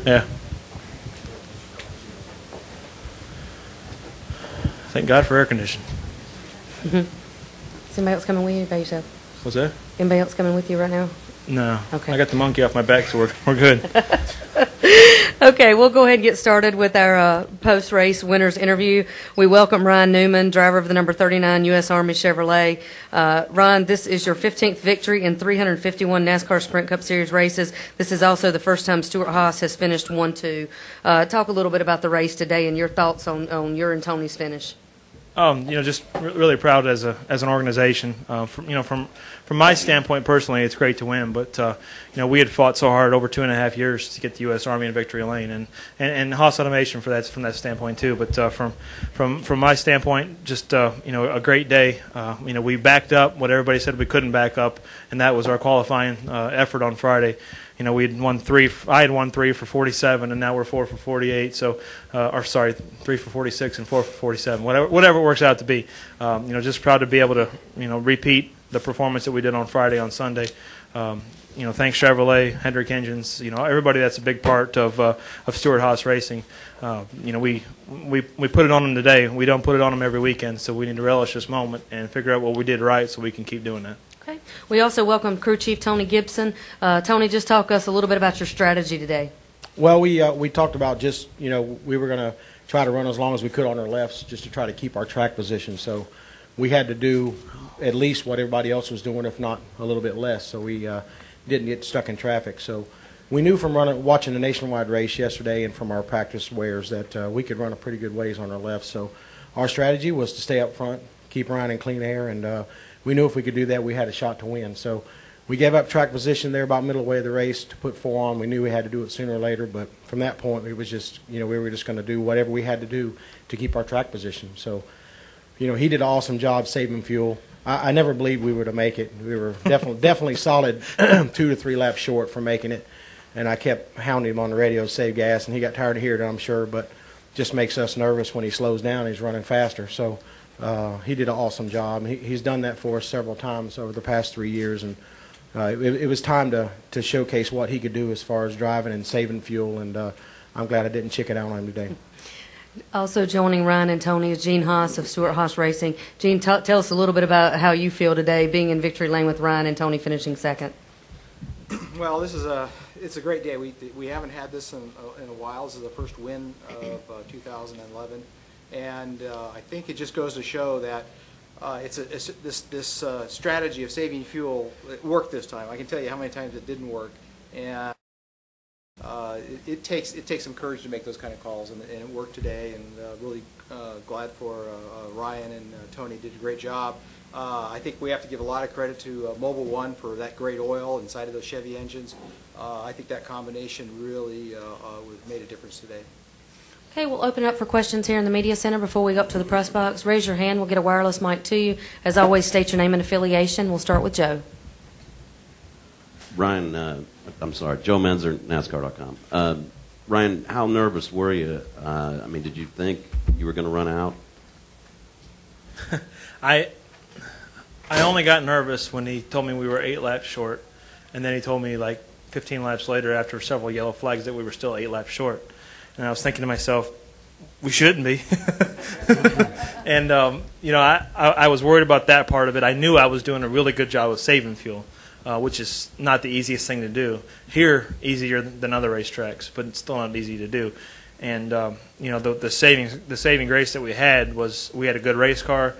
Yeah. Thank God for air conditioning. Is anybody else coming with you by yourself? What's that? Anybody else coming with you right now? No. Okay. I got the monkey off my back, so we're good. Okay, we'll go ahead and get started with our post-race winners interview. We welcome Ryan Newman, driver of the number 39 U.S. Army Chevrolet. Ryan, this is your 15th victory in 351 NASCAR Sprint Cup Series races. This is also the first time Stuart Haas has finished 1-2. Talk a little bit about the race today and your thoughts on your and Tony's finish. Just really proud as an organization. From my standpoint personally, it's great to win. But we had fought so hard over 2.5 years to get the U.S. Army in victory lane, and Haas Automation from that standpoint too. But from my standpoint, just a great day. We backed up what everybody said we couldn't back up, and that was our qualifying effort on Friday. We had won three. I had won 3 for 47, and now we're 4 for 48. So, 3 for 46 and 4 for 47. Whatever it works out to be. Just proud to be able to repeat the performance that we did on Friday on Sunday. Thanks Chevrolet, Hendrick Engines. Everybody that's a big part of Stuart Haas Racing. We put it on them today. We don't put it on them every weekend. So we need to relish this moment and figure out what we did right so we can keep doing that. Okay. We also welcome Crew Chief Tony Gibson. Tony, just talk to us a little bit about your strategy today. Well, we talked about just, we were going to try to run as long as we could on our lefts just to try to keep our track position. So we had to do at least what everybody else was doing, if not a little bit less. So we didn't get stuck in traffic. So we knew from watching the nationwide race yesterday and from our practice wears that we could run a pretty good ways on our left. So our strategy was to stay up front, keep Ryan in clean air, and we knew if we could do that, we had a shot to win. So we gave up track position there about middle way of the race to put 4 on. We knew we had to do it sooner or later, but from that point, it was just, we were just going to do whatever we had to do to keep our track position. So, he did an awesome job saving fuel. I never believed we were to make it. We were definitely solid 2 to 3 laps short from making it, and I kept hounding him on the radio to save gas, and he got tired of hearing it, I'm sure, but just makes us nervous when he slows down. He's running faster. So he did an awesome job. He's done that for us several times over the past 3 years, and it was time to showcase what he could do as far as driving and saving fuel, and I'm glad I didn't chicken out on him today. Also joining Ryan and Tony is Gene Haas of Stuart Haas Racing. Gene, tell us a little bit about how you feel today being in victory lane with Ryan and Tony finishing second. Well, it's a great day. We haven't had this in a while. This is the first win of 2011. And I think it just goes to show that this strategy of saving fuel worked this time. I can tell you how many times it didn't work, and it takes some courage to make those kind of calls, and it worked today. And really glad for Ryan and Tony did a great job. I think we have to give a lot of credit to Mobil 1 for that great oil inside of those Chevy engines. I think that combination really made a difference today. Okay, we'll open it up for questions here in the Media Center before we go up to the press box. Raise your hand. We'll get a wireless mic to you. As always, state your name and affiliation. We'll start with Joe. Ryan, Joe Menzer, NASCAR.com. Ryan, how nervous were you? Did you think you were going to run out? I only got nervous when he told me we were 8 laps short, and then he told me like 15 laps later after several yellow flags that we were still 8 laps short. And I was thinking to myself, we shouldn't be. And, I was worried about that part of it. I knew I was doing a really good job of saving fuel, which is not the easiest thing to do. Here, easier than other racetracks, but it's still not easy to do. And, the saving grace that we had was we had a good race car.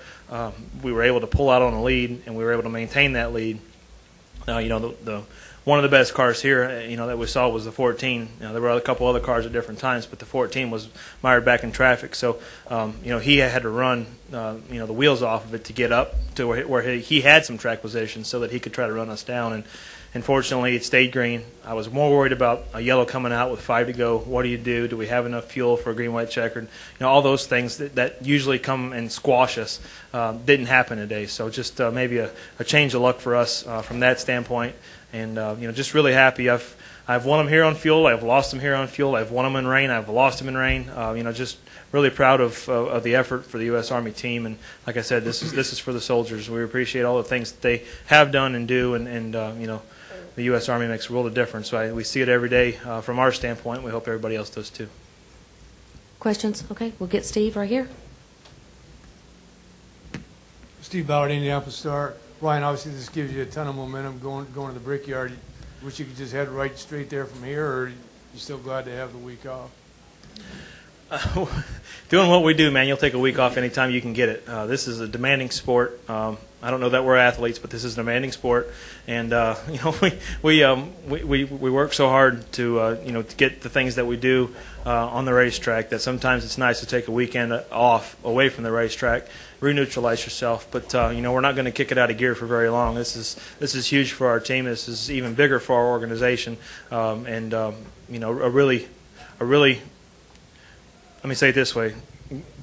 We were able to pull out on the lead, and we were able to maintain that lead. One of the best cars here, that we saw was the 14. There were a couple other cars at different times, but the 14 was mired back in traffic. So, he had to run, the wheels off of it to get up to where he had some track position so that he could try to run us down. And unfortunately, it stayed green. I was more worried about a yellow coming out with 5 to go. What do you do? Do we have enough fuel for a green, white, checkered? All those things that usually come and squash us didn't happen today. So just maybe a change of luck for us from that standpoint. And, just really happy. I've won them here on fuel. I've lost them here on fuel. I've won them in rain. I've lost them in rain. Just really proud of the effort for the U.S. Army team. And like I said, this is for the soldiers. We appreciate all the things that they have done and do. And the U.S. Army makes a world of difference. So we see it every day from our standpoint. We hope everybody else does too. Questions? Okay, we'll get Steve right here. Steve Ballard, Indianapolis Star. Ryan, obviously this gives you a ton of momentum going to the Brickyard. Wish you could just head right straight there from here, or you still glad to have the week off? Doing what we do, man, you'll take a week off anytime you can get it. This is a demanding sport. I don't know that we're athletes, but this is a demanding sport, and we work so hard to to get the things that we do on the racetrack that sometimes it's nice to take a weekend off away from the racetrack, re-neutralize yourself. But we're not going to kick it out of gear for very long. This is huge for our team. This is even bigger for our organization, and a really. Let me say it this way.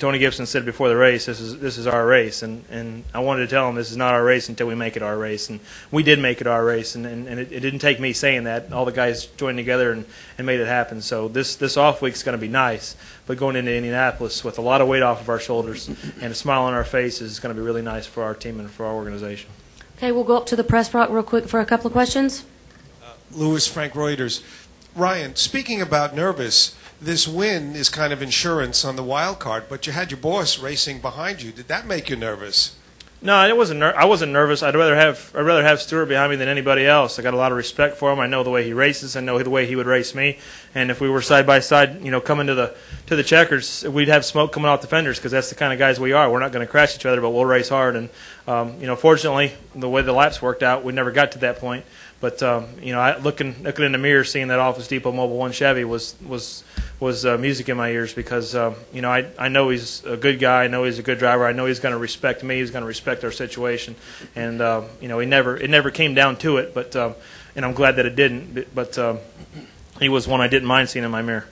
Tony Gibson said before the race, this is our race, and I wanted to tell him this is not our race until we make it our race, and we did make it our race, and it didn't take me saying that. All the guys joined together and made it happen. So this off week's going to be nice, but going into Indianapolis with a lot of weight off of our shoulders and a smile on our faces is going to be really nice for our team and for our organization. Okay, we'll go up to the press box real quick for a couple of questions. Louis, Frank Reuters. Ryan, speaking about nervous, this win is kind of insurance on the wild card, but you had your boss racing behind you. Did that make you nervous? No, I wasn't nervous. I'd rather have Stewart behind me than anybody else. I got a lot of respect for him. I know the way he races. I know the way he would race me. And if we were side by side, coming to the checkers, we'd have smoke coming off the fenders because that's the kind of guys we are. We're not going to crash each other, but we'll race hard. And fortunately, the way the laps worked out, we never got to that point. But looking in the mirror, seeing that Office Depot Mobil 1 Chevy was music in my ears because I know he's a good guy. I know he's a good driver. I know he's going to respect me. He's going to respect our situation. And it never came down to it. But and I'm glad that it didn't. But he was one I didn't mind seeing in my mirror.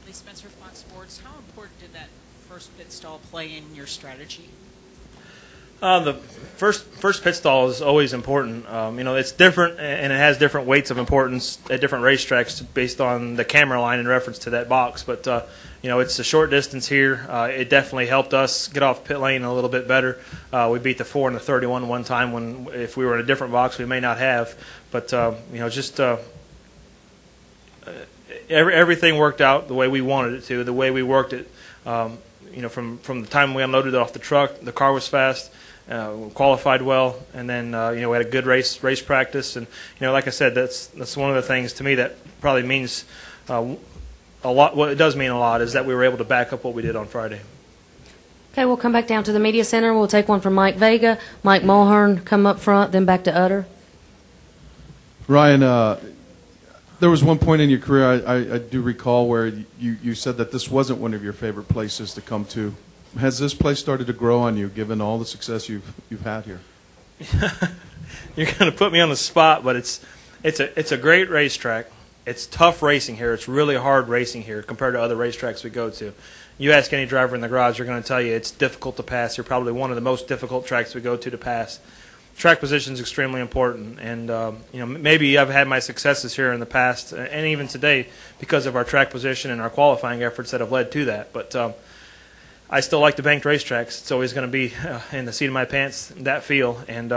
Lee Spencer, Fox Sports. How important did that first pit stall play in your strategy? The first pit stall is always important. It's different and it has different weights of importance at different racetracks based on the camera line in reference to that box. But it's a short distance here. It definitely helped us get off pit lane a little bit better. We beat the 4 and the 31 one time when if we were in a different box we may not have. But everything worked out the way we wanted it to, the way we worked it. From the time we unloaded it off the truck, the car was fast. Qualified well, and then we had a good race practice, and like I said, that's one of the things to me that probably means a lot. What it does mean a lot is that we were able to back up what we did on Friday. Okay, we'll come back down to the media center. We'll take one from Mike Vega, Mike Mulhern, come up front, then back to Utter. Ryan, there was one point in your career I do recall where you said that this wasn't one of your favorite places to come to. Has this place started to grow on you, given all the success you've had here? You're going to put me on the spot, but it's a great racetrack. It's tough racing here. It's really hard racing here compared to other racetracks we go to. You ask any driver in the garage, they're going to tell you it's difficult to pass. You're probably one of the most difficult tracks we go to pass. Track position is extremely important, and maybe I've had my successes here in the past and even today because of our track position and our qualifying efforts that have led to that. But I still like the banked racetracks. It's always going to be in the seat of my pants, that feel. And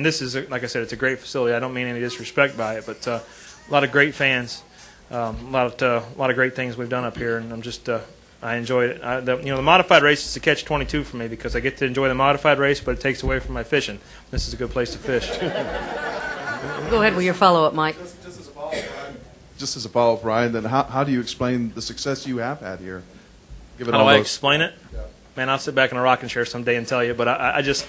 this is, like I said, it's a great facility. I don't mean any disrespect by it, but a lot of great fans, a lot of great things we've done up here, and I enjoy it. The modified race is a catch-22 for me because I get to enjoy the modified race, but it takes away from my fishing. This is a good place to fish. Go ahead with your follow-up, Mike. Just as a follow-up, Ryan, then how do you explain the success you have had here? How do I explain it? Yeah. Man, I'll sit back in a rocking chair someday and tell you, but I just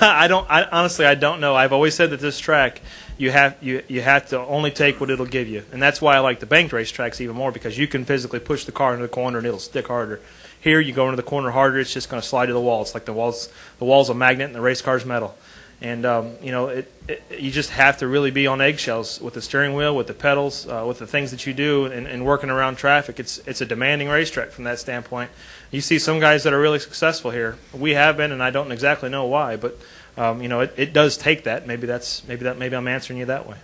honestly I don't know. I've always said that this track you have to only take what it'll give you, and that's why I like the banked racetracks even more because you can physically push the car into the corner and it'll stick harder. Here you go into the corner harder, it's just going to slide to the wall. It's like the wall's a magnet and the race car's metal. And you just have to really be on eggshells with the steering wheel, with the pedals, with the things that you do, and working around traffic. It's a demanding racetrack from that standpoint. You see some guys that are really successful here. We have been, and I don't exactly know why, but it does take that. Maybe I'm answering you that way.